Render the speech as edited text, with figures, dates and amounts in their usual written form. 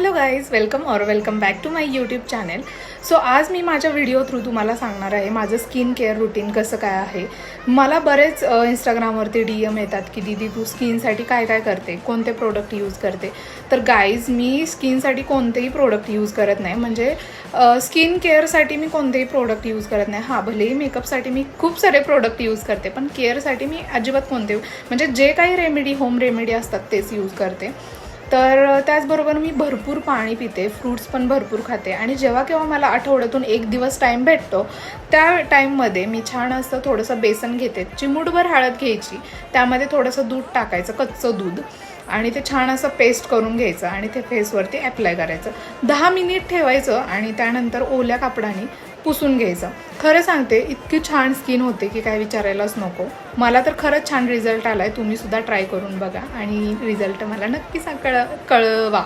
Hello guys, welcome back to my YouTube channel. So आज मी माझ्या व्हिडिओ थ्रू तुम्हाला सांगणार आहे माझं स्किन केअर रुटीन कसं काय आहे. मला बरेच इंस्टाग्रामवरती DM येतात की दीदी तू स्किनसाठी काय काय करते, कोणते प्रोडक्ट यूज करते. तर गाईज मी स्किनसाठी कोणतेही प्रोडक्ट यूज करत नाही. म्हणजे स्किन केअरसाठी मी कोणतेही प्रोडक्ट यूज करत नाही. हां, भलेही मेकअपसाठी मी खूप सारे प्रोडक्ट यूज करते, पण केअरसाठी मी अजिबात कोणते म्हणजे जे काही रेमेडी होम रेमेडी असतात तेच यूज करते. तर त्याचबरोबर मी भरपूर पाणी पिते, फ्रूट्स पण भरपूर खाते आणि जेव्हा केव्हा मला आठवड्यातून एक दिवस टाईम भेटतो त्या टाईममध्ये मी छान असं थोडंसं बेसन घेते, चिमूटभर हळद घ्यायची, त्यामध्ये थोडंसं दूध टाकायचं, कच्चं दूध, आणि ते छान असं पेस्ट करून घ्यायचं आणि ते फेसवरती ॲप्लाय करायचं. 10 मिनिट ठेवायचं आणि त्यानंतर ओल्या कापडाने पुसून घ्यायचं. खरं सांगते इतकी छान स्किन होते की काय विचारायलाच नको. मला तर खरंच छान रिझल्ट आला आहे. तुम्हीसुद्धा ट्राय करून बघा आणि रिझल्ट मला नक्की कळवा.